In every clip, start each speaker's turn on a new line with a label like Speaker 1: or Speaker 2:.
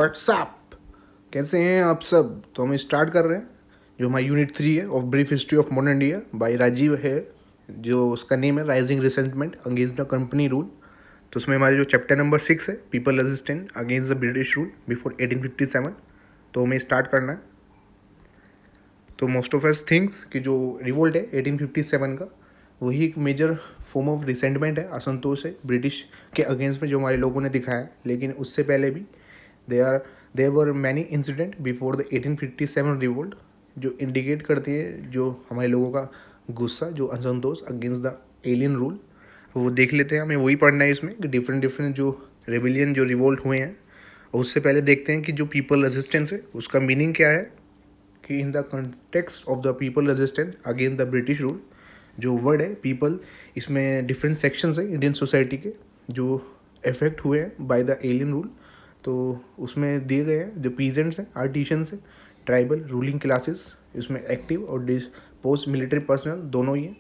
Speaker 1: WhatsApp, कैसे हैं आप सब। तो हम स्टार्ट कर रहे हैं जो हमारा यूनिट 3 है of brief history of modern India by Rajiv है, जो उसका नेम है rising resentment against the company rule. तो उसमें हमारे जो चैप्टर नंबर 6 है people resistant against the British rule before 1857। तो हमें स्टार्ट करना है। तो मोस्ट ऑफ अस थिंग्स कि जो रिवोल्ट है 1857 का, वही एक मेजर फॉर्म ऑफ रिसेंटमेंट है, असंतोष है ब्रिटिश के अगेंस्ट में जो हमारे लोगों ने दिखाया है। लेकिन उससे पहले भी there were many incident before the 1857 revolt जो इंडिकेट करती है जो हमारे लोगों का गुस्सा, जो असंतोष अगेंस्ट द एलियन रूल। वो देख लेते हैं, हमें वही पढ़ना है इसमें कि डिफरेंट डिफरेंट जो रेबिलियन जो रिवोल्ट हुए हैं। और उससे पहले देखते हैं कि जो पीपल रेजिस्टेंस है उसका मीनिंग क्या है, कि in the context of the people resistance against the British rule. जो वर्ड है पीपल, इसमें डिफरेंट सेक्शंस है इंडियन सोसाइटी के जो इफेक्ट हुए हैं बाय द एलियन रूल। तो उसमें दिए गए हैं जो पीजेंट्स हैं, आर्टिशंस हैं, ट्राइबल रूलिंग क्लासेस, इसमें एक्टिव और पोस्ट मिलिट्री पर्सनल दोनों ही हैं,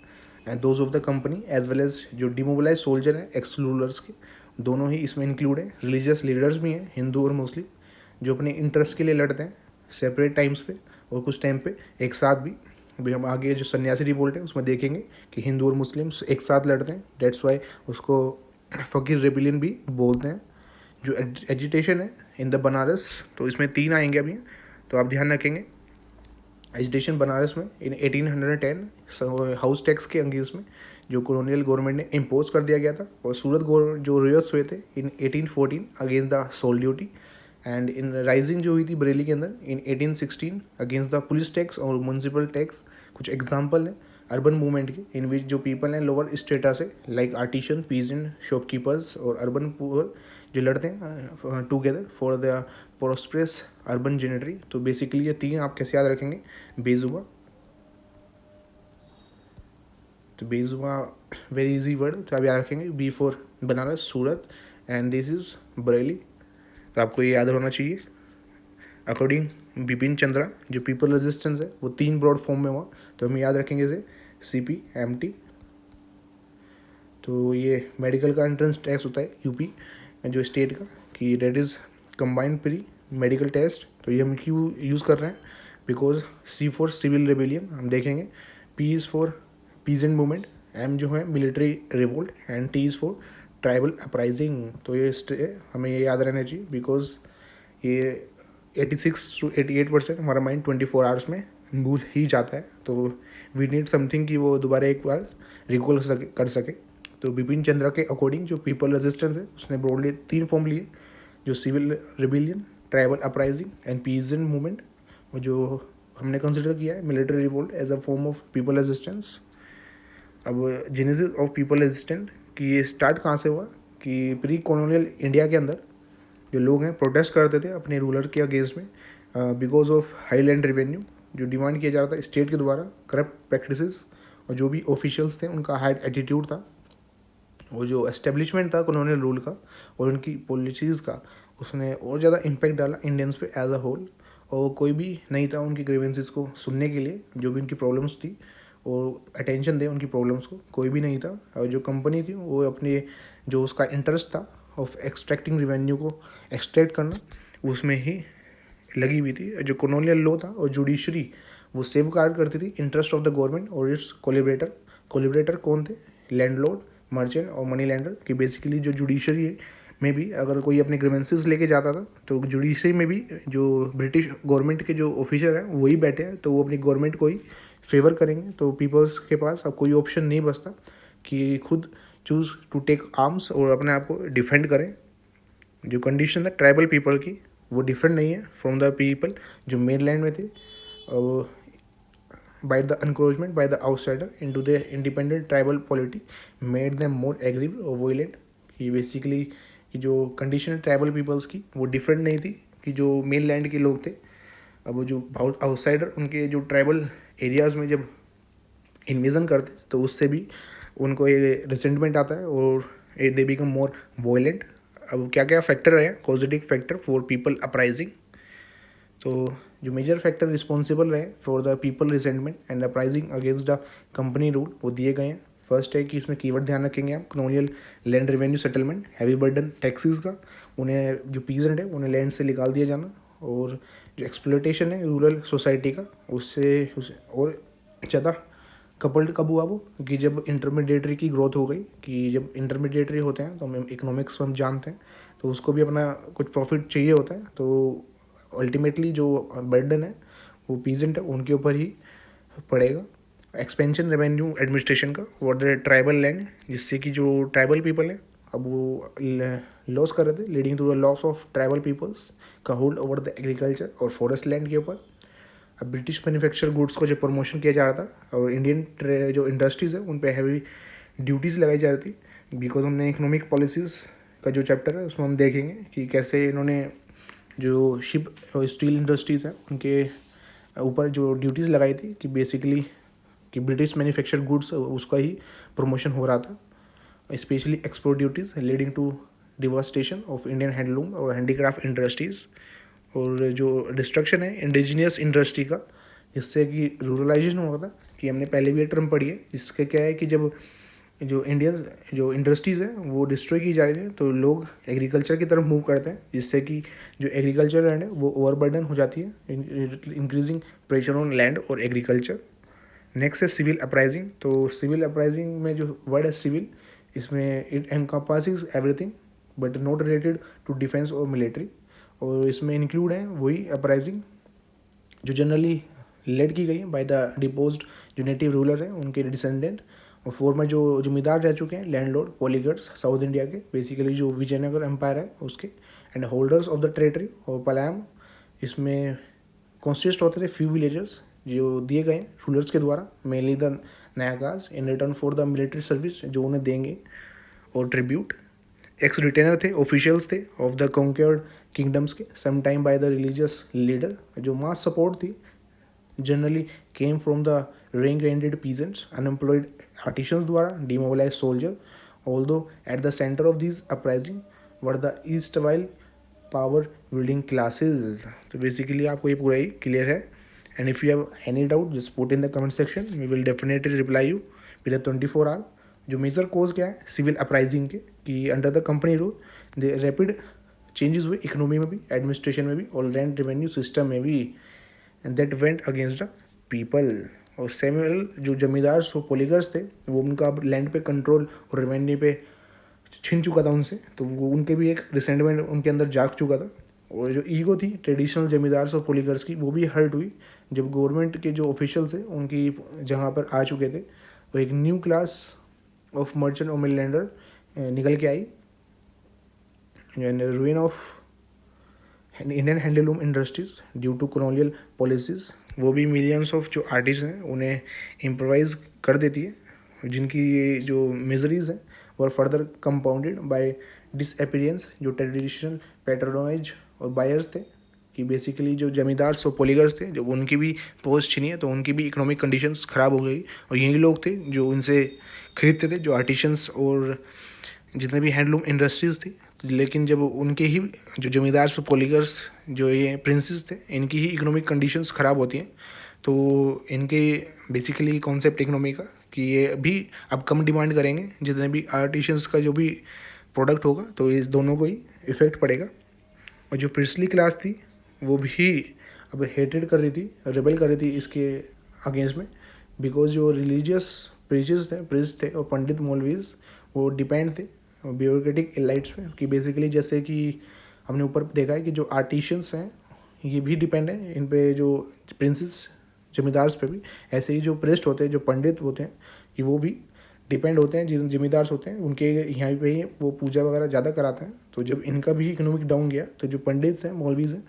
Speaker 1: and those of the company as well as जो डिमोबिलाइज सोल्जर हैं एक्स रूलर्स के, दोनों ही इसमें इंक्लूड हैं। रिलीजियस लीडर्स भी हैं, हिंदू और मुस्लिम, जो अपने इंटरेस्ट के लिए लड़ते हैं सेपरेट टाइम्स पे और कुछ टाइम पे एक साथ भी। अभी हम आगे जो सन्यासी रिवोल्ट है उसमें देखेंगे कि हिंदू और मुस्लिम एक साथ लड़ते हैं, डेट्स वाई उसको फकीर रेबिलियन भी बोलते हैं। जो एजिटेशन है इन द बनारस, तो इसमें 3 आएंगे अभी, तो आप ध्यान रखेंगे। एजिटेशन बनारस में इन 1810 हाउस टैक्स के अंगेंस्ट में जो कॉलोनियल गवर्नमेंट ने इम्पोज कर दिया गया था, और सूरत जो रियोट्स हुए थे in 1814 against the salt duty. And in rising जो हुई थी बरेली के अंदर in 1816 against the police tax और म्यूनसिपल टैक्स। कुछ एग्जाम्पल हैं अर्बन मूवमेंट की, इन विच जो पीपल हैं लोअर स्टेटस है लाइक आर्टिशन, पीजेंट, शॉपकीपर्स और अर्बन पुअर जो लड़ते हैं together for the prosperous urban gentry. तो बेसिकली ये 3 आप कैसे याद रखेंगे, बेजुबा। तो बेजुबा वेरी इजी वर्ड, तो आप याद रखेंगे B for Banaras, Surat, and this is Bareilly. तो आपको ये याद होना चाहिए। अकॉर्डिंग बिपिन चंद्रा जो पीपल रेजिस्टेंस है वो 3 ब्रॉड फॉर्म में हुआ, तो हम याद रखेंगे इसे CPMT। तो ये मेडिकल का एंट्रेंस टैक्स होता है यूपी जो स्टेट का, कि date is combined pre medical test. तो ये हम क्यों यूज़ कर रहे हैं, because C for civil rebellion हम देखेंगे, P is for peasant movement, M जो है military revolt, and T is for tribal uprising. तो ये हमें ये याद रहना चाहिए, बिकॉज ये 86 to 88% हमारा माइंड 24 आवर्स में भूल ही जाता है। तो वी नीड समथिंग कि वो दोबारा एक बार रिकॉल कर सके। तो बिपिन चंद्रा के अकॉर्डिंग जो पीपल रेजिस्टेंस है उसने ब्रॉडली 3 फॉर्म लिए, जो civil rebellion, tribal uprising and peasant movement, और जो हमने कंसिडर किया है military revolt as a form of people resistance. अब जेनेसिस ऑफ पीपल रेजिस्टेंट कि ये स्टार्ट कहाँ से हुआ, कि प्री कॉलोनियल इंडिया के अंदर जो लोग हैं प्रोटेस्ट करते थे अपने रूलर के अगेंस्ट में because of high land revenue जो डिमांड किया जा रहा था स्टेट के द्वारा, करप्ट प्रैक्टिसेस, और जो भी ऑफिशियल्स थे उनका हाई एटीट्यूड था, और जो एस्टेब्लिशमेंट था कॉलोनियल रूल का और उनकी पॉलिसीज़ का, उसने और ज़्यादा इम्पैक्ट डाला इंडियंस पे एज अ होल। और कोई भी नहीं था उनकी ग्रीवेंसेस को सुनने के लिए, जो भी उनकी प्रॉब्लम्स थी और अटेंशन दे उनकी प्रॉब्लम्स को, कोई भी नहीं था। और जो कंपनी थी वो अपने जो उसका इंटरेस्ट था ऑफ एक्सट्रैक्टिंग रिवेन्यू को एक्सट्रैक्ट करना, उसमें ही लगी हुई थी। जो कॉलोनियल लॉ था और जुडिशरी वो सेव गार्ड करती थी इंटरेस्ट ऑफ द गवर्नमेंट और इट्स कोलिब्रेटर कौन थे, लैंडलॉर्ड, मर्चेंट और मनी लैंडर। कि बेसिकली जो जुडिशरी है में भी अगर कोई अपने ग्रीवेंसेस लेके जाता था, तो जुडिशरी में भी जो ब्रिटिश गवर्नमेंट के जो ऑफिसर हैं वही बैठे हैं, तो वो अपनी गवर्नमेंट को ही फेवर करेंगे। तो पीपल्स के पास अब कोई ऑप्शन नहीं बचता कि खुद चूज़ टू टेक आर्म्स और अपने आप को डिफेंड करें। जो कंडीशन है ट्राइबल पीपल की वो डिफरेंट नहीं है फ्रॉम द पीपल जो मेन लैंड में थे, by the encroachment by the outsider into the independent tribal polity made them more aggrieve और वोलेंट। कि बेसिकली जो कंडीशन है ट्राइबल पीपल्स की वो डिफरेंट नहीं थी कि जो मेन लैंड के लोग थे। अब वो जो आउटसाइडर उनके जो ट्राइबल एरियाज़ में जब इन्वेजन करते तो उससे भी उनको ये रिसेंटमेंट आता है और दे बिकम मोर वोलेंट। अब क्या क्या फैक्टर है positive factor for people uprising. तो जो मेजर फैक्टर रिस्पॉन्सिबल रहे for the people resentment and uprising against the company rule वो दिए गए हैं। फर्स्ट है कि इसमें कीवर्ड ध्यान रखेंगे आप, colonial land revenue settlement, heavy burden taxes का, उन्हें जो पीजेंट है उन्हें लैंड से निकाल दिया जाना, और जो एक्सप्लोइटेशन है रूरल सोसाइटी का उससे और ज़्यादा कपल्ड कब हुआ वो, कि जब इंटरमीडिएटरी की ग्रोथ हो गई, कि जब इंटरमीडिएटरी होते हैं तो हम इकोनॉमिक्स हम जानते हैं, तो उसको भी अपना कुछ प्रॉफिट चाहिए होता है, तो अल्टीमेटली जो बर्डन है वो पीजेंट है उनके ऊपर ही पड़ेगा। एक्सपेंशन रेवेन्यू एडमिनिस्ट्रेशन का फॉर द ट्राइबल लैंड, जिससे कि जो ट्राइबल पीपल है अब वो लॉस कर रहे थे, leading to the loss of tribal peoples का होल्ड ओवर द एग्रीकल्चर और फॉरेस्ट लैंड के ऊपर। अब ब्रिटिश मैन्युफैक्चर गुड्स को जो प्रमोशन किया जा रहा था और इंडियन जो इंडस्ट्रीज़ है उन पे हैवी ड्यूटीज़ लगाई जा रही थी, बिकॉज हमने इकोनॉमिक पॉलिसीज़ का जो चैप्टर है उसमें हम देखेंगे कि कैसे इन्होंने जो शिप और स्टील इंडस्ट्रीज़ है उनके ऊपर जो ड्यूटीज़ लगाई थी, कि बेसिकली कि ब्रिटिश मैन्युफैक्चर गुड्स उसका ही प्रमोशन हो रहा था, specially export duties leading to devastation of Indian handloom और हैंडीक्राफ्ट इंडस्ट्रीज़, और जो डिस्ट्रक्शन है इंडिजीनियस इंडस्ट्री का, जिससे कि रूरलाइजेशन हुआ था, कि हमने पहले भी ये टर्म पढ़ी है, जिसका क्या है कि जब जो इंडियन जो इंडस्ट्रीज़ हैं वो डिस्ट्रॉय की जा रही है तो लोग एग्रीकल्चर की तरफ मूव करते हैं, जिससे कि जो एग्रीकल्चर लैंड है वो ओवरबर्डन हो जाती है, इंक्रीजिंग प्रेशर ऑन लैंड और एग्रीकल्चर। नेक्स्ट है सिविल अपराइजिंग। तो सिविल अपराइजिंग में जो वर्ड है सिविल, इसमें it encompasses everything but not related to defence और मिलिट्री, और इसमें इंक्लूड है वही अपराइजिंग जो जनरली लेड की गई है बाय द डिपोज्ड जो नेटिव रूलर हैं उनके डिसेंडेंट, और फॉर्मर जो जमींदार रह चुके हैं लैंडलॉर्ड पॉलीगर्स साउथ इंडिया के, बेसिकली जो विजयनगर एम्पायर है उसके, and holders of the territory और पलायम। इसमें कॉन्सिस्ट होते थे फ्यू विलेजर्स जो दिए गए रूलर्स के द्वारा, मेनली द नायागाज, in return for the military service जो उन्हें देंगे, और ट्रिब्यूट। एक्स रिटेनर थे, ऑफिशियल्स थे ऑफ द कॉन्क्योर्ड किंगडम्स के, some time by the religious leader. जो मास सपोर्ट थी generally came from the rack rented peasants, unemployed artisans द्वारा, demobilize soldier, although at the centre of this uprising were the erstwhile power building classes. तो basically आपको ये पूरा ही clear है, and if you have any doubt just put in the comment section, we will definitely reply you with the 24 hour. जो major cause क्या है civil uprising के, कि under the company rule the rapid changes हुए economy में भी, administration में भी, और लैंड रेवेन्यू सिस्टम में भी, and that went against the people. और सेम्युअल जो जमींदार सो पोलिगर्स थे वो उनका अब लैंड पे कंट्रोल और रेवेन्यू पे छिन चुका था उनसे, तो वो उनके भी एक रिसेंटमेंट उनके अंदर जाग चुका था, और जो ईगो थी ट्रेडिशनल जमींदार और पोलिगर्स की वो भी हर्ट हुई जब गवर्नमेंट के जो ऑफिशियल थे उनकी जहाँ पर आ चुके थे, वो एक न्यू क्लास ऑफ मर्चेंट और मिललैंडर निकल के आई, and ruin of Indian handloom industries due to colonial policies. वो भी मिलियंस ऑफ जो आर्टिस्ट हैं उन्हें इम्प्रोवाइज कर देती है, जिनकी ये जो मिजरीज हैं और फर्दर कंपाउंडेड बाय डिसअपीयरेंस जो ट्रेडिशनल पैट्रोनाइज और बायर्स थे, कि बेसिकली जो जमींदार सो पोलिगर्स थे जब उनकी भी पोस्ट छीनी है तो उनकी भी इकोनॉमिक कंडीशंस ख़राब हो गई, और यही लोग थे जो उनसे खरीदते थे, जो आर्टिशंस और जितने भी हैंडलूम इंडस्ट्रीज थी। लेकिन जब उनके ही जो जमींदार सो पोलिगर्स जो ये प्रिंसेस थे इनकी ही इकोनॉमिक कंडीशंस ख़राब होती हैं, तो इनके बेसिकली कॉन्सेप्ट इकोनॉमी का कि ये भी अब कम डिमांड करेंगे, जितने भी आर्टिशंस का जो भी प्रोडक्ट होगा तो इस दोनों को ही इफ़ेक्ट पड़ेगा। और जो प्रिंसली क्लास थी वो भी अब हेटेड कर रही थी, रिबेल कर रही थी इसके अगेंस्ट में, बिकॉज जो रिलीजियस प्रिंस थे और पंडित मौलवीज वो डिपेंड थे ब्यूरोक्रेटिक एलाइट्स में, कि बेसिकली जैसे कि हमने ऊपर देखा है कि जो आर्टिशंस हैं ये भी डिपेंड है इन पे जो प्रिंसेस जमींदार्स पे भी, ऐसे ही जो प्रेस्ट होते हैं जो पंडित होते हैं कि वो भी डिपेंड होते हैं, जिन जमींदार्स होते हैं उनके यहाँ पे ही वो पूजा वगैरह ज़्यादा कराते हैं। तो जब इनका भी इकोनॉमिक डाउन गया तो जो पंडित्स हैं मौलवीज हैं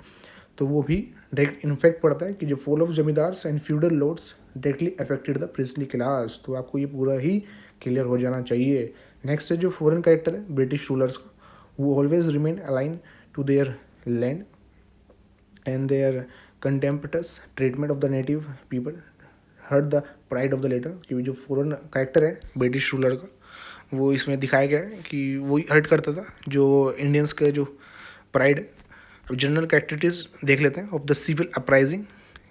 Speaker 1: तो वो भी डायरेक्ट इन्फेक्ट पड़ता है, कि जो fall of zamindars and feudal lords directly affected the princely class. तो आपको ये पूरा ही क्लियर हो जाना चाहिए। नेक्स्ट है जो फॉरेन कैरेक्टर है ब्रिटिश रूलर्स का, वो always remain alien to their land and their contemptuous treatment of the native people hurt the pride of the latter. कि जो फॉरेन कैरेक्टर है ब्रिटिश रूलर का वो इसमें दिखाया गया है कि वो हर्ट करता था जो इंडियंस का जो प्राइड है। अब जनरल कैरेक्टरिस्टिक्स देख लेते हैं ऑफ द सिविल अपराइजिंग,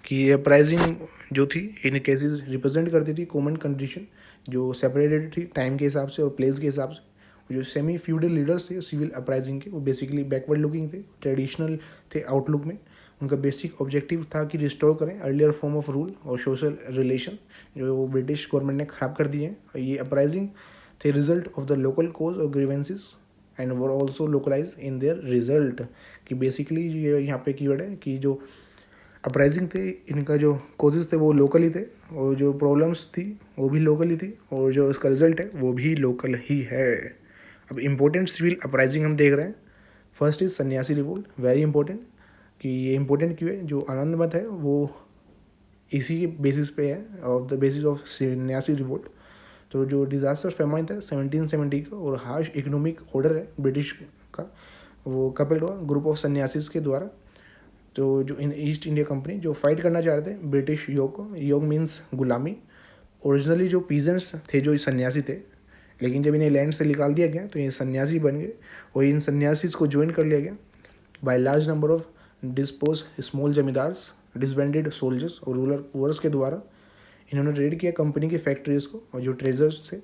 Speaker 1: कि अपराइजिंग जो थी इन केसेस रिप्रेजेंट करती थी कॉमन कंडीशन जो सेपरेटेड थी टाइम के हिसाब से और प्लेस के हिसाब से, जो सेमी फ्यूडल लीडर्स थे सिविल अपराइजिंग के, वो बेसिकली बैकवर्ड लुकिंग थे, ट्रेडिशनल थे आउटलुक में। उनका बेसिक ऑब्जेक्टिव था कि रिस्टोर करें अर्लियर फॉर्म ऑफ रूल और सोशल रिलेशन जो ब्रिटिश गवर्नमेंट ने ख़राब कर दिए हैं। ये अपराइजिंग थे रिजल्ट ऑफ द लोकल कोज और grievances and were also localise in their result. कि बेसिकली ये यहाँ पे कीवर्ड है कि जो अपराइजिंग थे इनका जो कोजेज थे वो लोकल ही थे और जो प्रॉब्लम्स थी वो भी लोकल ही थी और जो इसका रिजल्ट है वो भी लोकल ही है। अब इम्पोर्टेंट सिविल अपराइजिंग हम देख रहे हैं। फर्स्ट इज सन्यासी रिवोल्ट, वेरी इंपॉर्टेंट। कि ये इंपॉर्टेंट क्यों है? जो आनंद मत है वो इसी के बेसिस पे है, ऑफ द बेसिस ऑफ सन्यासी रिवोल्ट। तो जो डिज़ास्टर फेमाइन था 1770 का और हार्श इकोनॉमिक ऑर्डर है ब्रिटिश का, वो कपल्ड हुआ ग्रुप ऑफ सन्यासीज के द्वारा। तो जो इन ईस्ट इंडिया कंपनी जो फाइट करना चाह रहे थे ब्रिटिश योग को, योग मीन्स गुलामी। ओरिजिनली जो पीजेंट्स थे जो सन्यासी थे, लेकिन जब इन्हें लैंड से निकाल दिया गया तो ये सन्यासी बन गए और इन सन्यासीज को ज्वाइन कर लिया गया by large number of dispose small zamindars, disbanded soldiers और रूरल वर्स के द्वारा। इन्होंने रेड किया कंपनी की फैक्ट्रीज को और जो ट्रेजर्स थे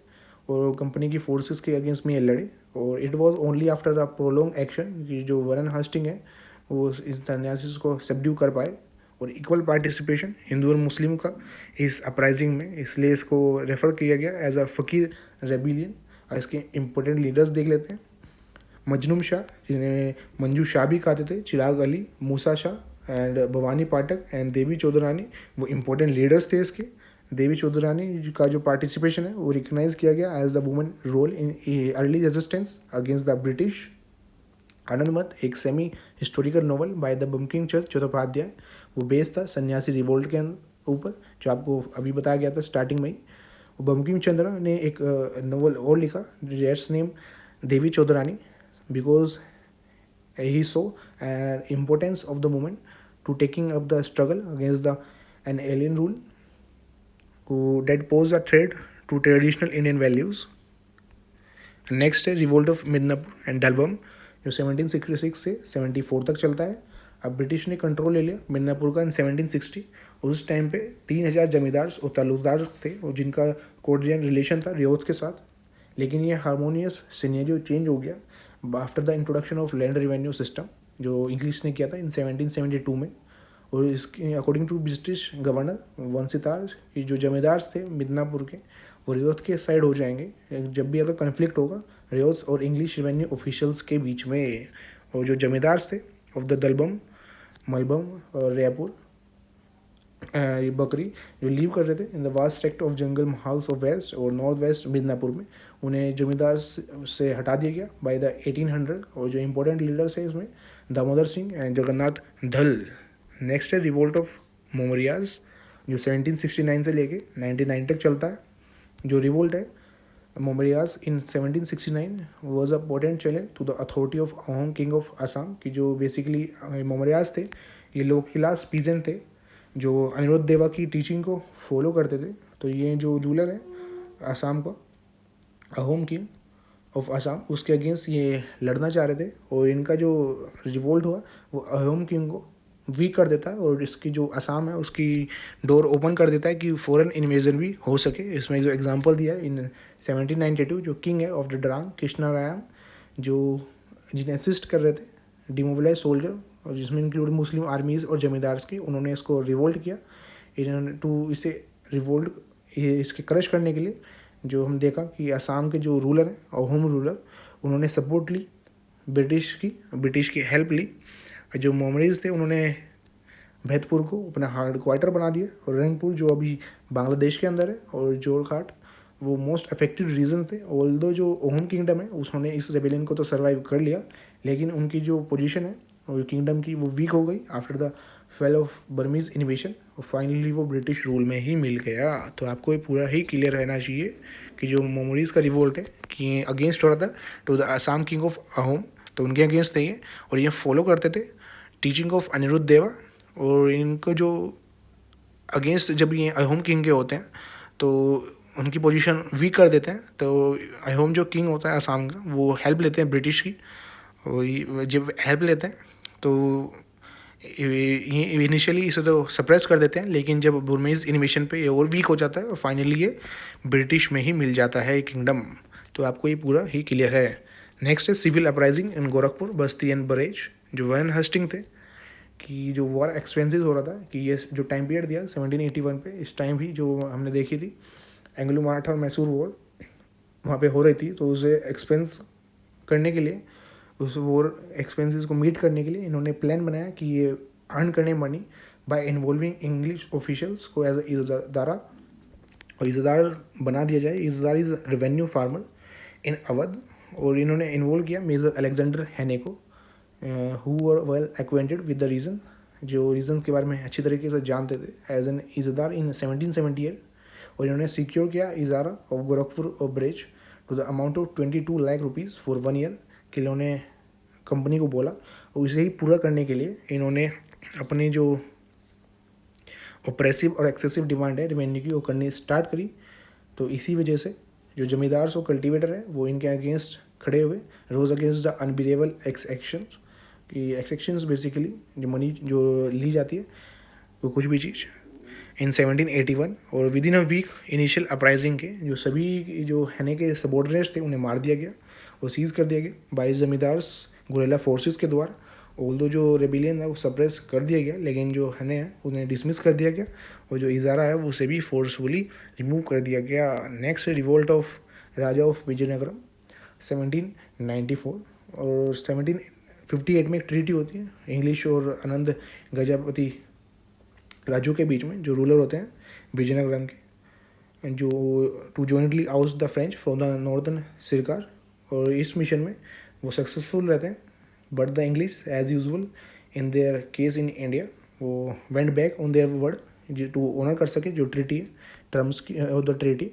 Speaker 1: और कंपनी की फोर्सेस के अगेंस्ट में ये लड़े। और it was only after a prolong action कि जो वरन हास्टिंग है वो इस सन्यासीज को सबड्यू कर पाए। और इक्वल पार्टिसिपेशन हिंदू और मुस्लिम का इस अपराइजिंग में, इसलिए इसको रेफर किया गया एज अ फ़कीर रेबिलियन। और इसके इम्पोर्टेंट लीडर्स देख लेते हैं। मजनूम शाह, जिन्हें मंजू शाह भी कहते थे, चिराग अली, मूसा शाह एंड भवानी पाठक एंड देवी चौधरानी, वो इम्पोर्टेंट लीडर्स थे इसके। देवी चौधरानी का जो पार्टिसिपेशन है वो रिकग्नाइज किया गया as the women role in early resistance against the British. Anandamath एक semi historical novel by the Bankim Chandra Chattopadhyay, वो बेस्ड था सन्यासी रिवोल्ट के ऊपर, जो आपको अभी बताया गया था स्टार्टिंग में ही। बंकिम चंद्र ने एक नॉवल और लिखा, that's name Devi Chaudhurani, because he saw an importance of the movement to taking up the struggle against an alien rule who that posed a threat to traditional Indian values. Next है revolt of Midnapore and डलबम, जो 1766 से 74 तक चलता है। अब British ने control ले लिया मिदनापुर का इन 1760। उस टाइम पे 3000 जमींदार और तालुकदार थे और जिनका कोर्डियन रिलेशन था रियासत के साथ। लेकिन ये हारमोनियस सिनेरियो चेंज हो गया after the introduction of land revenue system, जो इंग्लिश ने किया था इन 1772 में। और इसके अकॉर्डिंग टू ब्रिटिश गवर्नर वंसितार, जो जमींदार थे मिदनापुर के, वो रियासत के साइड हो जाएंगे जब भी अगर कन्फ्लिक्ट होगा रियासत और इंग्लिश रेवेन्यू ऑफिशियल्स के बीच में। और जो जमींदार थे ऑफ द दलबम, मलबम और रेयपुर, ये बकरी जो लीव कर रहे थे in the vast sector of jungle house of west और नॉर्थ वेस्ट मिदनापुर में, उन्हें जमींदार से हटा दिया गया बाय द 1800। और जो इंपॉर्टेंट लीडर्स है इसमें दामोदर सिंह एंड जगन्नाथ धल। नेक्स्ट है रिवोल्ट ऑफ मोमरियाज, जो 1769 से लेके 99 तक चलता है। जो रिवोल्ट है Moamarias in 1769 was a potent challenge to the authority of Ahom king of Assam, की जो बेसिकली मोमरियाज थे ये लो क्लास पीजेंट थे जो अनिरुद्ध देवा की टीचिंग को फॉलो करते थे। तो ये जो रूलर है असम का, अहोम किंग ऑफ असम, उसके अगेंस्ट ये लड़ना चाह रहे थे। और इनका जो रिवोल्ट हुआ वो अहोम किंग को वीक कर देता है और इसकी जो असम है उसकी डोर ओपन कर देता है कि फॉरेन इन्वेजन भी हो सके। इसमें जो एग्जांपल दिया है इन 1792 जो किंग है ऑफ द ड्रांग कृष्णा रायम, जो जिन्हें असिस्ट कर रहे थे डिमोबिलाइज सोल्जर और जिसमें इंक्लूड मुस्लिम आर्मीज़ और जमींदार्स की, उन्होंने इसको रिवोल्ट किया। इन्होंने टू इसे रिवोल्ट इसके क्रश करने के लिए जो हम देखा कि असम के जो रूलर हैं और होम रूलर, उन्होंने सपोर्ट ली ब्रिटिश की हेल्प ली। जो मोमरीज थे उन्होंने भैतपुर को अपना हार्ड क्वार्टर बना दिया और रंगपुर जो अभी बांग्लादेश के अंदर है और जोरघाट वो मोस्ट अफेक्टेड रीजन थे। ऑल्दो जो ओहम किंगडम है उसने इस रेबेलियन को तो सर्वाइव कर लिया, लेकिन उनकी जो पोजीशन है और किंगडम की वो वीक हो गई after the fell off Burmese इन्वेशन और फाइनली वो ब्रिटिश रूल में ही मिल गया। तो आपको ये पूरा ही क्लियर रहना चाहिए कि जो मोमरीज का रिवोल्ट है कि अगेंस्ट हो रहा था to the Assam king of Ahom, तो उनके अगेंस्ट थे ये और ये फॉलो करते थे टीचिंग ऑफ अनिरुद्ध देवा। और इनको जो अगेंस्ट जब ये अहोम किंग के होते हैं तो उनकी पोजीशन वीक कर देते हैं। तो अहोम जो किंग होता है असम का वो हेल्प लेते हैं ब्रिटिश की, और जब हेल्प लेते हैं तो ये इनिशियली इसे तो सप्रेस कर देते हैं, लेकिन जब बुर्मीज इन्वेशन पे ये और वीक हो जाता है और फाइनली ये ब्रिटिश में ही मिल जाता है किंगडम। तो आपको ये पूरा ही क्लियर है। नेक्स्ट है civil uprising in Gorakhpur, Basti and बरेज। जो वैन हस्टिंग थे कि जो वॉर एक्सपेंसिव हो रहा था, कि ये जो टाइम पीरियड दिया 1781 पे, इस टाइम भी जो हमने देखी थी एंग्लो मराठा और मैसूर वॉर वहाँ पे हो रही थी, तो उसे एक्सपेंस करने के लिए, उस वॉर एक्सपेंसेस को मीट करने के लिए इन्होंने प्लान बनाया कि ये अर्न करने money by involving English officials को एज इज़ादारा, और इज़ादार बना दिया जाए। इज़ादार is revenue farmer in Awadh, और इन्होंने इन्वॉल्व किया मेजर अलेक्जेंडर हैने को, who were well acquainted with the region, जो रीज़न के बारे में अच्छी तरीके से जानते थे, एज एन इज़ादार इन 1778। और इन्होंने सिक्योर किया इज़ारा ऑफ गोरखपुर और bridge to the amount of 22 lakh rupees for 1 year, कि इन्होंने कंपनी को बोला, और इसे ही पूरा करने के लिए इन्होंने अपनी जो ऑपरेसिव और एक्सेसिव डिमांड है रेवेन्यू की, वो करनी स्टार्ट करी। तो इसी वजह से जो जमींदार और कल्टीवेटर है वो इनके अगेंस्ट खड़े हुए, रोज अगेंस्ट द अनबिलेबल एक्सेक्शंस, कि एक्सेक्शंस बेसिकली जो मनी जो ली जाती है वो कुछ भी चीज़, इन 1781। और within a week initial uprising के जो सभी जो हैने के सबॉर्डिनेट्स थे उन्हें मार दिया गया और सीज कर दिया गया बाई जमींदार्स गुरेला फोर्सेस के द्वारा। ऑल्दो जो रेबिलियन है वो सप्रेस कर दिया गया, लेकिन जो हने है उन्हें डिसमिस कर दिया गया, और जो इज़ारा है वो उसे भी फोर्सफुली रिमूव कर दिया गया। Next revolt of Raja of Vizianagaram 1794, और 1758 में एक ट्रीटी होती है इंग्लिश और आनंद गजापति राजू के बीच में, जो रूलर होते हैं विजयनगरम के, जो to jointly out the French from the Northern Circar. और इस मिशन में वो सक्सेसफुल रहते हैं, but the English as usual in their case in India वो went back on their word to honour कर सके जो ट्रीटी है, टर्म्स की of the treaty.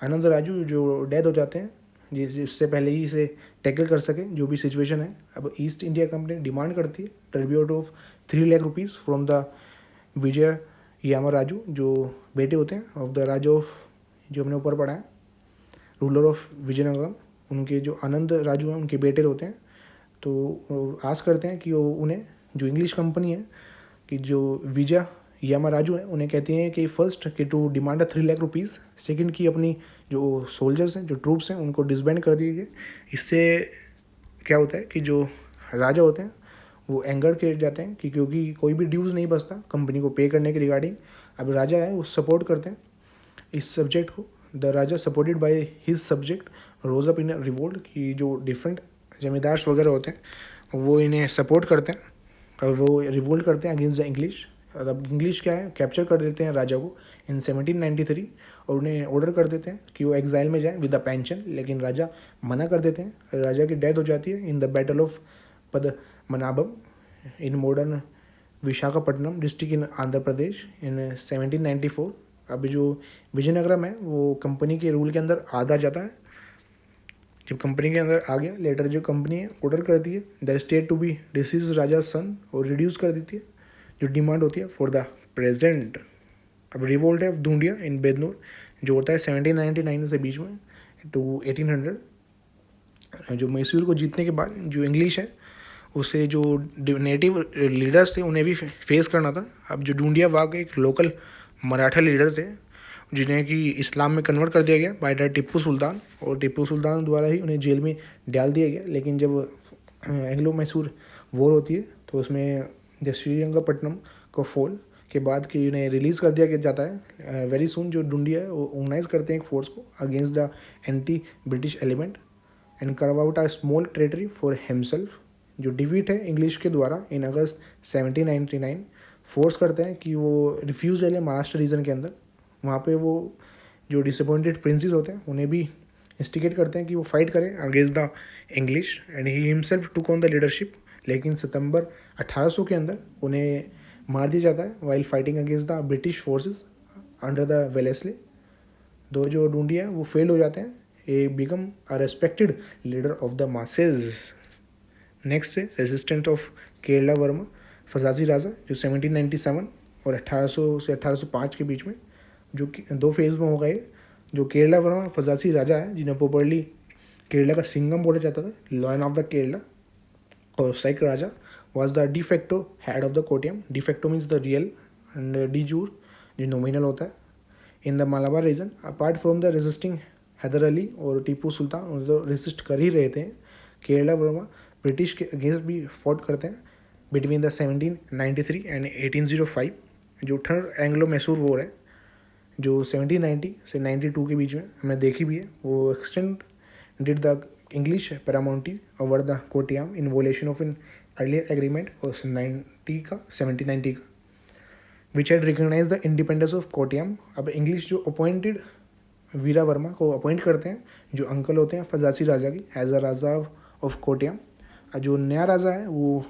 Speaker 1: Anand Raju जो डेथ हो जाते हैं, जिससे पहले ही इसे टैकल कर सके जो भी सिचुएशन है। अब ईस्ट इंडिया कंपनी डिमांड करती है tribute of 3 lakh rupees from the Vijaya Ramaraju, जो बेटे होते हैं ऑफ द राजा ऑफ, जो हमने ऊपर पढ़ा है रूलर ऑफ विजयनगरम, उनके जो आनंद राजू हैं उनके बेटे होते हैं। तो आस करते हैं कि वो उन्हें जो इंग्लिश कंपनी है कि जो विजय यामाराजू है उन्हें कहती हैं कि फर्स्ट कि to demand 3 lakh rupees, second की अपनी जो सोल्जर्स हैं जो ट्रूप्स हैं उनको डिसबैंड कर दिए गए। इससे क्या होता है कि जो राजा होते हैं वो एंगर के जाते हैं कि क्योंकि कोई भी ड्यूज़ नहीं बचता कंपनी को पे करने के रिगार्डिंग। अब राजा है वो सपोर्ट करते हैं इस सब्जेक्ट को। The Raja supported by his subject rose up in revolt, की जो डिफरेंट जमींदार्स वगैरह होते हैं वो इन्हें सपोर्ट करते हैं और वो रिवोल्ट करते हैं अगेंस्ट द इंग्लिश। अब इंग्लिश क्या है, कैप्चर कर देते हैं राजा को इन 1793 और उन्हें ऑर्डर कर देते हैं कि वो एग्जाइल में जाए विद द पेंशन, लेकिन राजा मना कर देते हैं। राजा की डेथ हो जाती है in the battle of Padmanabham in modern Visakhapatnam district in Andhra Pradesh in 1794। अभी जो विजयनगरम है वो कंपनी के रूल के अंदर आ जाता है। जब कंपनी के अंदर आ गया, लेटर जो कंपनी है ऑर्डर करती है the state to be deceased raja son, और रिड्यूस कर देती है जो डिमांड होती है फॉर द प्रेजेंट। अब रिवोल्ट है धूंडिया इन बेदनूर जो होता है 1799 से बीच में टू 1800। जो मैसूर को जीतने के बाद जो इंग्लिश है उसे जो नेटिव लीडर्स थे उन्हें भी फेस करना था। अब जो ढूंढिया वाघ एक लोकल मराठा लीडर थे जिन्हें कि इस्लाम में कन्वर्ट कर दिया गया बाय द टिप्पू सुल्तान, और टिप्पू सुल्तान द्वारा ही उन्हें जेल में डाल दिया गया। लेकिन जब एंग्लो मैसूर वॉर होती है तो उसमें जब श्रीरंगपट्टनम को फॉल के बाद कि उन्हें रिलीज़ कर दिया जाता है वेरी सुन। जो ढूंढिया है वो ऑर्गेनाइज करते हैं एक फोर्स को against the anti British element and curve out a small territory for himself. जो डिफीट है इंग्लिश के द्वारा इन अगस्त 1799 फोर्स करते हैं कि वो रिफ्यूज़ ले लें महाराष्ट्र रीजन के अंदर। वहाँ पे वो जो डिसअपॉइंटेड प्रिंसेस होते हैं उन्हें भी इंस्टिगेट करते हैं कि वो फाइट करें against the English and he himself took on the leadership. लेकिन सितंबर 1800 के अंदर उन्हें मार दिया जाता है while fighting against the British forces under the Wellesley. Though जो ढूंढिया है वो फेल हो जाते हैं, a become a respected leader of the masses. Next है रेजिस्टेंट ऑफ केरला वर्मा फजाजी राजा जो 1797 और 1800 से 1805 के बीच में, जो कि 2 फेज में हो गए। जो केरला वर्मा फजासी राजा है जिन्हें पॉपुलरली केरला का सिंगम बोला जाता था, लॉयन ऑफ द केरला, और साइक Raja was the de facto head of the Kottayam. De facto means the real and de jure जो नॉमिनल होता है in the Malabar region. Apart from the resisting Hyder Ali और टीपू सुल्तान तो रेसिस्ट कर ही रहे थे। केरला वर्मा ब्रिटिश के अगेंस्ट भी फॉट करते हैं बिटवीन द 1793 एंड 1805। जो थर्ड एंग्लो मैसूर वॉर है जो 1790 से 92 के बीच में हमने देखी भी है, वो extend did the English paramountcy over the Kottayam in violation of in earlier agreement और 1790 का which had recognize the independence of Kottayam. अब इंग्लिश जो अपॉइंटेड वीरा वर्मा को अपॉइंट करते हैं जो अंकल होते हैं फजासी राजा की as a Raja of Kottayam. जो नया राजा है वो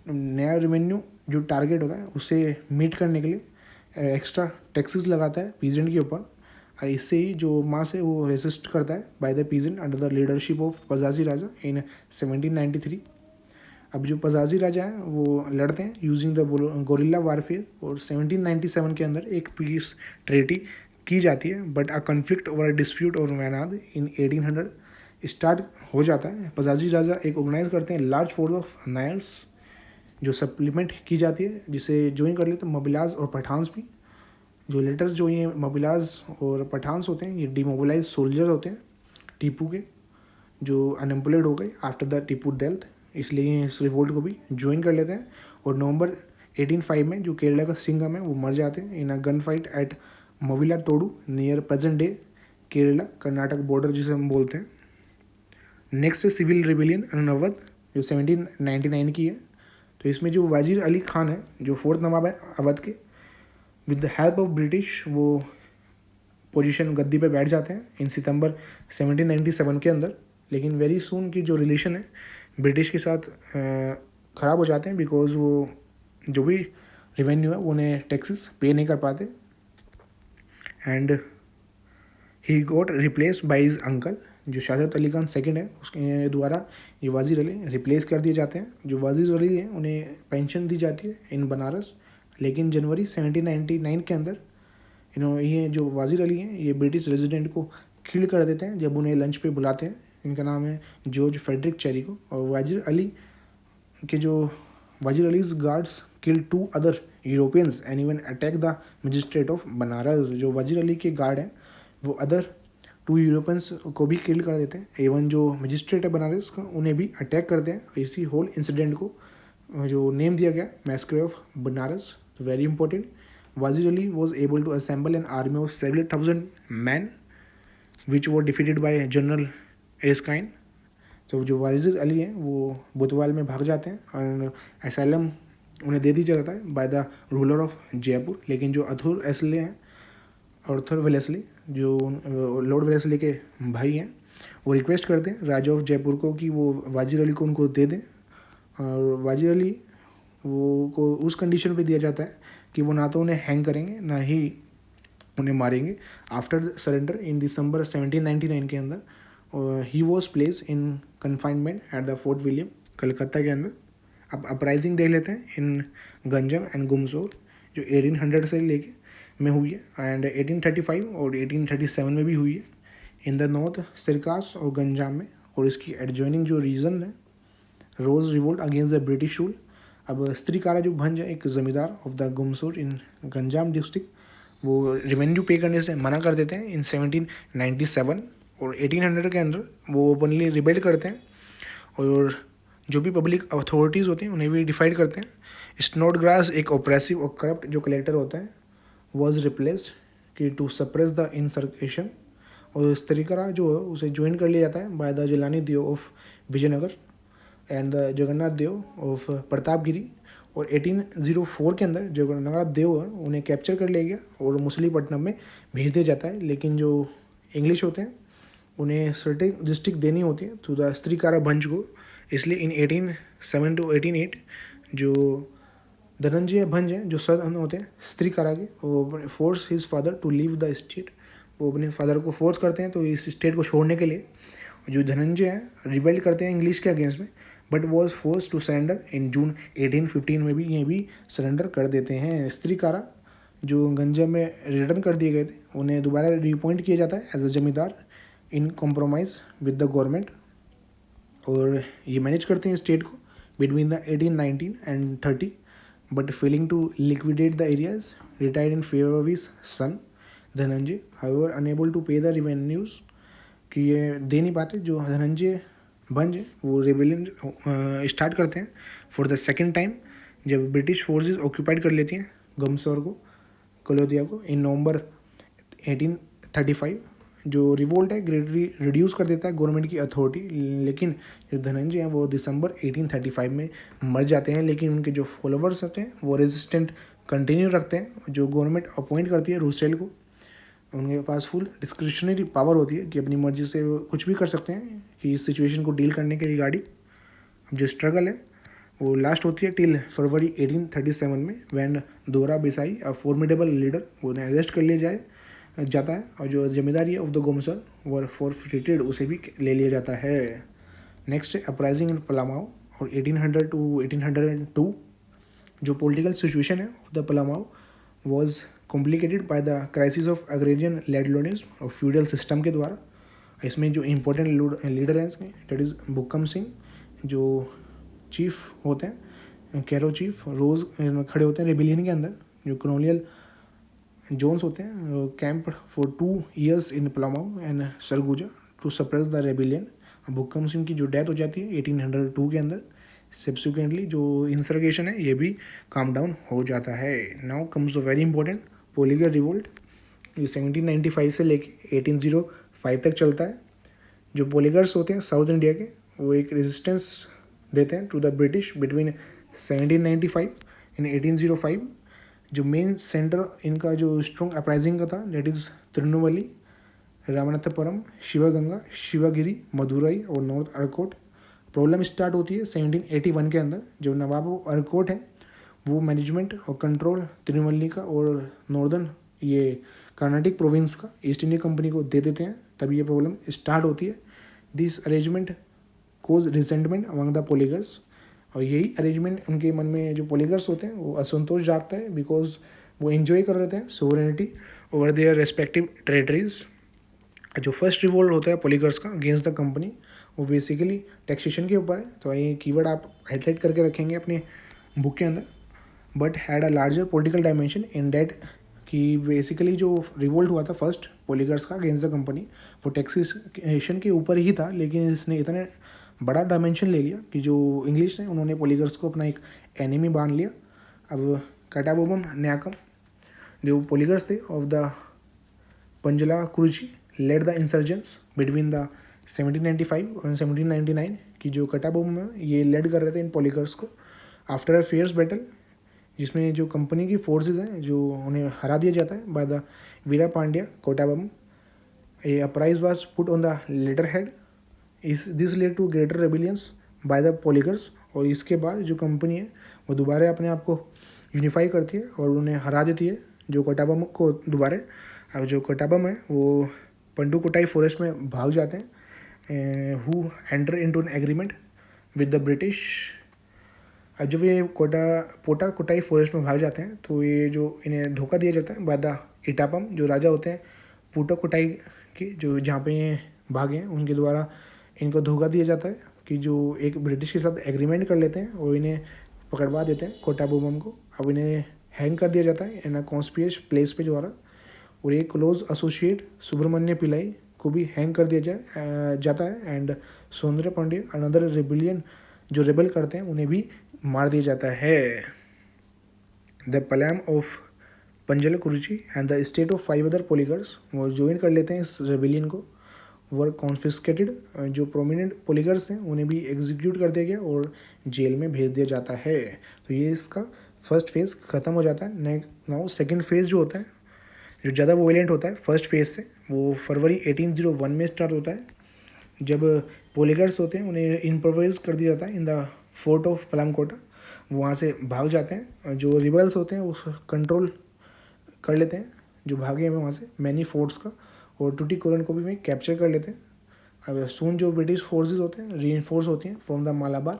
Speaker 1: नया रेवेन्यू जो टारगेट होता है उसे मीट करने के लिए एक्स्ट्रा टैक्सेस लगाता है पीजेंट के ऊपर, और इससे ही जो मास है वो रेसिस्ट करता है by the peasant under the leadership of Pazhassi Raja in 1793। अब जो पजाजी राजा हैं वो लड़ते हैं यूजिंग द गोरिल्ला वारफेयर, और 1797 के अंदर एक पीस ट्रेटी की जाती है, but a conflict over dispute और मैनाद इन 1800 स्टार्ट हो जाता है। पजाजी राजा एक ऑर्गेनाइज करते हैं लार्ज फोर्स ऑफ नायर्स जो सप्लीमेंट की जाती है, जिसे ज्वाइन कर लेते हैं मोबिलाज और पठान्स भी। जो लेटर्स जो ये मोबिलाज और पठान्स होते हैं ये डिमोबिलाइज सोल्जर होते हैं टीपू के, जो अनएम्प्लॉयड हो गए आफ्टर द टीपू डेथ, इसलिए इस रिवोल्ट को भी ज्वाइन कर लेते हैं। और नवंबर 1805 में जो केरला का सिंघम है वो मर जाते हैं इन अ गन फाइट एट मोविला तोडू near present day Kerala Karnataka border जिसे हम बोलते हैं। नेक्स्ट है सिविल रिबेलियन अवध जो 1799 की है। तो इसमें जो वाजिर अली खान है जो फोर्थ नवाब है अवध के, with the help of British वो पोजीशन गद्दी पे बैठ जाते हैं इन सितंबर 1797 के अंदर। लेकिन वेरी सून की जो रिलेशन है ब्रिटिश के साथ ख़राब हो जाते हैं, बिकॉज वो जो भी रेवेन्यू है वो उन्हें टैक्सेस पे नहीं कर पाते, and he got replace by his uncle जो शाहजत अली खान सेकंड है उसके द्वारा ये वाजिर अली रिप्लेस कर दिए जाते हैं। जो वाजिर अली हैं उन्हें पेंशन दी जाती है इन बनारस, लेकिन जनवरी 1799 के अंदर ये जो वाजिर अली हैं ये ब्रिटिश रेजिडेंट को किल कर देते हैं जब उन्हें लंच पे बुलाते हैं। इनका नाम है जॉर्ज फ्रेडरिक चेरिको। और वाजिर अली के जो Wazir Ali's guards kill 2 other Europeans and even attack the magistrate of Banaras. जो वाजिर अली के गार्ड हैं वो अदर 2 यूरोपियंस को भी किल कर देते हैं, एवन जो मजिस्ट्रेट है बनारस का उन्हें भी अटैक करते हैं। इसी होल इंसिडेंट को जो नेम दिया गया massacre of Banaras. Very important, Wazir Ali was able to assemble an army of several thousand men which वो डिफीटेड बाय जनरल एस्काइन। तो जो वाजिर अली हैं वो बुतवाल में भाग जाते हैं और असैलम उन्हें दे दिया जाता है by the ruler of Jaipur. लेकिन जो अथुर एसले हैं अर्थर वेलेस्ली जो लॉर्ड वेलेस्ली के भाई हैं वो रिक्वेस्ट करते हैं राजा ऑफ जयपुर को कि वो वाजिर अली को उनको दे दें, और वाजिर अली वो को उस कंडीशन पे दिया जाता है कि वो ना तो उन्हें हैंग करेंगे ना ही उन्हें मारेंगे। आफ्टर सरेंडर इन दिसंबर 1799 के अंदर he was place in confinement at the fort William Calcutta के अंदर। अब अपराइजिंग देख लेते हैं इन गंजम एंड गुमसोर जो 1800 से लेके में हुई है एंड 1835 और 1837 में भी हुई है इन द नॉर्थ सिरकास और गंजाम में। और इसकी एडजॉइनिंग जो रीजन है rose revolt against the British rule. अब स्त्रीकारा जो भंज है एक zamindar of the Gumsur in Ganjam district, वो रेवेन्यू पे करने से मना कर देते हैं इन 1797 और 1800 के अंदर वो ओपनली रिबेल करते हैं और जो भी पब्लिक अथॉरिटीज़ होती हैं उन्हें भी डिफाइड करते हैं। स्नोडग्रास एक ऑप्रेसिव और करप्ट जो कलेक्टर होता है वॉज रिप्लेस्ड कि टू सप्रेस द इंसर्केशन, और स्त्रीकारा जो है उसे ज्वाइन कर लिया जाता है by the Jilani Dev of Vijayanagar and the Jagannath Dev of Pratapgiri. और 1804 के अंदर जगन्नाथ देव है उन्हें कैप्चर कर लिया गया और मुसलीपट्टनम में भेज दिया जाता है। लेकिन जो इंग्लिश होते हैं उन्हें सर्टेन डिस्ट्रिक्ट देनी होती है टू द स्त्रीकारा भंज को, इसलिए इन 1807 to 1808 जो धनंजय भंज हैं जो सन होते हैं स्त्रीकारा के, वो force his father to leave the state, वो अपने फादर को फोर्स करते हैं तो इस स्टेट को छोड़ने के लिए। जो धनंजय हैं रिबेल करते हैं इंग्लिश के अगेंस्ट में, but was force to surrender in June 1815 में भी ये भी सरेंडर कर देते हैं। स्त्रीकारा जो गंजा में रिटर्न कर दिए गए थे उन्हें दोबारा रिअपॉइंट किया जाता है एज अ जमींदार इन कॉम्प्रोमाइज़ विद द गवर्नमेंट, और ये मैनेज करते हैं स्टेट को between the 1819 and 30, but failing to liquidate the areas, retired in favor of his son Dhananjay. However, unable to pay the revenues कि ये दे नहीं पाते। जो धनंजय भंज वो रेबेलियन स्टार्ट करते हैं फॉर द सेकेंड टाइम, जब ब्रिटिश फोर्सेस ऑक्यूपाइड कर लेती हैं गमसौर को, कलोदिया को, इन नवंबर 1835। जो रिवोल्ट है ग्रेटली रिड्यूस कर देता है गवर्नमेंट की अथॉरिटी, लेकिन जो धनंजय हैं वो दिसंबर 1835 में मर जाते हैं। लेकिन उनके जो फॉलोवर्स होते हैं वो रेजिस्टेंट कंटिन्यू रखते हैं। जो गवर्नमेंट अपॉइंट करती है रूसेल को, उनके पास फुल डिस्क्रिशनरी पावर होती है कि अपनी मर्जी से वो कुछ भी कर सकते हैं कि इस सिचुएशन को डील करने के रिगार्डिंग। जो स्ट्रगल है वो लास्ट होती है टिल फरवरी 1837 में, वैन दोरा बिसाई अ फॉर्मिडेबल लीडर, वो उन्हें अरेस्ट कर लिया जाता है, और जो जिम्मेदारी है ऑफ द गोमसर वो फॉरफिटेड, उसे भी ले लिया जाता है। नेक्स्ट है अपराइजिंग इन पलामाओ और 1800 टू 1802। जो पॉलिटिकल सिचुएशन है of the Palamau was complicated by the crisis of agrarian landlordism और फ्यूडल सिस्टम के द्वारा। इसमें जो इम्पोर्टेंट लीडर हैं दैट इज़ बुक्कम सिंह, जो चीफ होते हैं, कैरो चीफ रोज़ खड़े होते हैं रेबिलियन के अंदर। जो कॉलोनियल जोन्स होते हैं camp for 2 years in Palamau and Surguja to suppress the rebellion. Bukkam Singh की जो डेथ हो जाती है 1802 के अंदर। सब्सिक्वेंटली जो इंसर्गेशन है ये भी काम डाउन हो जाता है। Now comes a very important poligar revolt, ये 1795 से लेके 1805 तक चलता है। जो पोलिगर्स होते हैं साउथ इंडिया के, वो एक रेजिस्टेंस देते हैं to the British between 1795 and 1805। जो मेन सेंटर इनका जो स्ट्रॉन्ग अपराइजिंग का था दैट इज़ तिरुनेलवेली, रामनाथपुरम, शिवगंगा, शिवगिरी, मदुरई और नॉर्थ अरकोट। प्रॉब्लम स्टार्ट होती है 1781 के अंदर। जो नवाब अरकोट है वो मैनेजमेंट और कंट्रोल तिरुनेलवेली का और नॉर्दर्न ये कर्नाटक प्रोविंस का ईस्ट इंडिया कंपनी को दे देते हैं। तभी ये प्रॉब्लम स्टार्ट होती है। This arrangement cause resentment among the poligars, और यही अरेंजमेंट उनके मन में जो पोलिगर्स होते हैं वो असंतोष जागता है, बिकॉज वो एंजॉय कर रहे थे sovereignty over their respective territories. जो फर्स्ट रिवोल्ट होता है पोलिगर्स का अगेंस्ट द कंपनी, वो बेसिकली टैक्सेशन के ऊपर है। तो ये कीवर्ड आप हाईलाइट करके रखेंगे अपने बुक के अंदर। But had a larger political dimension in that कि बेसिकली जो रिवोल्ट हुआ था फर्स्ट पोलिगर्स का अगेंस्ट द कंपनी, वो टैक्सेशन के ऊपर ही था, लेकिन इसने इतने बड़ा डायमेंशन ले लिया कि जो इंग्लिश ने उन्होंने पोलिगर्स को अपना एक एनिमी मान लिया। अब कटाबोबम न्याकम जो पोलिगर्स थे of the Panjalankurichi led the insurgency between the 1795 और 1799 की जो कटाबोबम है ये लेड कर रहे थे इन पोलिगर्स को आफ्टर अ फियर्स बैटल, जिसमें जो कंपनी की फोर्सेज हैं जो उन्हें हरा दिया जाता है by the Veera Pandya Kattabomman. A a prize was put on the latter head, इस this led to greater rebellions by the poligars. और इसके बाद जो कंपनी है वो दोबारा अपने आप को यूनिफाई करती है और उन्हें हरा देती है जो कोटाबम को दोबारा। अब जो कोटाबम है वो पंडुकोटाई फॉरेस्ट में भाग जाते हैं, who enter into an agreement with the British. अब जब ये पोटा कोटाई फॉरेस्ट में भाग जाते हैं तो ये जो इन्हें धोखा दिया जाता है बाय द इटापम, जो राजा होते हैं पोटा कोटाई के, जो जहाँ पे ये भागे हैं उनके द्वारा इनको धोखा दिया जाता है कि जो एक ब्रिटिश के साथ एग्रीमेंट कर लेते हैं और इन्हें पकड़वा देते हैं कोटाबोबम को। अब इन्हें हैंग कर दिया जाता है इन अ कॉन्स्पिरियस प्लेस पे द्वारा, और एक क्लोज एसोसिएट सुब्रमण्य पिल्लाई को भी हैंग कर दिया जाता है। And Soundarya Pandey another rebellion जो रेबल करते हैं उन्हें भी मार दिया जाता है। The palayam of Panjalankurichi and the state of 5 other poligars वो ज्वाइन कर लेते हैं इस रेबिलियन को, वर कॉन्फिस्केटेड। जो प्रोमिनेंट पोलिगर्स हैं उन्हें भी एग्जीक्यूट कर दिया गया और जेल में भेज दिया जाता है। तो ये इसका फर्स्ट फेज़ ख़त्म हो जाता है। नाउ सेकेंड फेज़ जो होता है जो ज़्यादा वोलेंट होता है फर्स्ट फेज़ से, वो फरवरी 1801 में स्टार्ट होता है, जब पोलिगर्स होते हैं उन्हें इम्प्रोवाइज कर दिया जाता है इन द फोर्ट ऑफ पलामकोटा। वहाँ से भाग जाते हैं। जो रिबल्स होते हैं उस कंट्रोल कर लेते हैं जो भागे हैं वहाँ से मैनी फोर्ट्स का, और टूटीकोरन को भी में कैप्चर कर लेते हैं। अब सून जो ब्रिटिश फोर्सेस होते हैं रीइंफोर्स होती हैं फ्रॉम द मालाबार,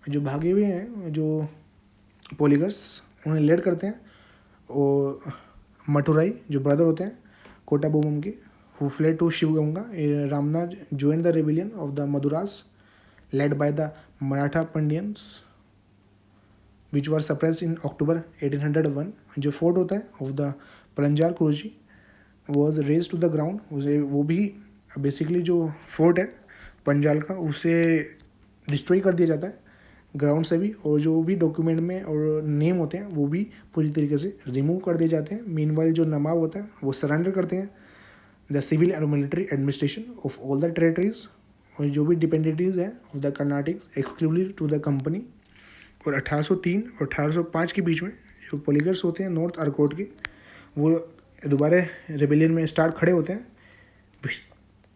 Speaker 1: जो भागे हुए हैं जो पोलिगर्स उन्हें लेड करते हैं, और मटुराई जो ब्रदर होते हैं कोटाबोबम के, who fled to Sivaganga. Ramnath joined the rebellion of the Maduras led by the Maratha Pandyans which were suppressed in October 1801। जो फोर्ट होता है of the Panjalankurichi was razed to the ground, वो भी बेसिकली जो फोर्ट है पंजाल का उसे डिस्ट्रॉय कर दिया जाता है ग्राउंड से भी, और जो भी डॉक्यूमेंट में और नेम होते हैं वो भी पूरी तरीके से रिमूव कर दिए जाते हैं। मीनवाइल जो नवाब होता है वो सरेंडर करते हैं the civil and military administration of all the territories, और जो भी डिपेंडेंटीज हैं of the Carnatic exclusive to the company. और 1803 और 1805 के बीच में जो पोलिगर्स होते हैं नॉर्थ आर्कोट के, वो दोबारा रेबेलियन में स्टार्ट खड़े होते हैं।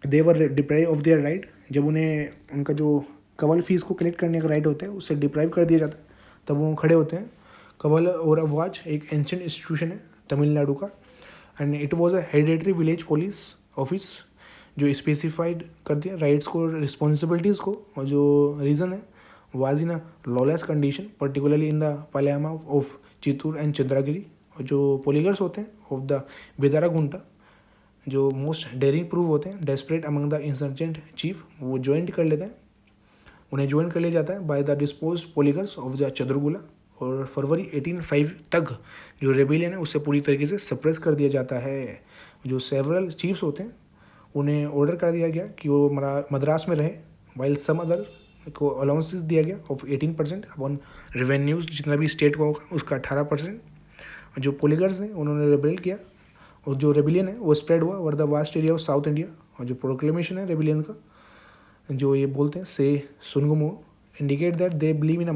Speaker 1: दे वर डिप्राइव ऑफ देयर राइट, जब उन्हें उनका जो कवल फीस को कलेक्ट करने का राइट होता है उससे डिप्राइव कर दिया जाता है, तब वो खड़े होते हैं। कवल और अवाज एक एंशिएंट इंस्टीट्यूशन है तमिलनाडु का, and it was a hereditary village police office जो स्पेसिफाइड कर दिया राइट्स को, रिस्पॉन्सिबिलिटीज़ को, और जो रीज़न है was in a lawless condition particularly in the palayam of Chittoor and Chandragiri. और जो पोलिगर्स होते हैं ऑफ द बेदारा गुंटा जो मोस्ट डेयरिंग प्रूव होते हैं desperate among the insurgent chief, वो ज्वाइन कर लेते हैं, उन्हें ज्वाइन कर लिया जाता है by the dispose poligars of the Chandragula. और फरवरी 1805 तक जो रेबिलियन है उससे पूरी तरीके से सप्रेस कर दिया जाता है। जो सेवरल चीफ्स होते हैं उन्हें ऑर्डर कर दिया गया कि वो मद्रास में रहे, वाइल सम अदर को अलाउंसेस दिया गया ऑफ 18% अपॉन रेवेन्यूज, जितना भी स्टेट को होगा उसका 18%। जो पोलिगर्स हैं उन्होंने रेबेल किया, और जो रेबिलियन है वो स्प्रेड हुआ over the vast area of south India. और जो प्रोक्लेमेशन है रेबिलियन का जो ये बोलते हैं से सुनगुमो indicate that they believe in a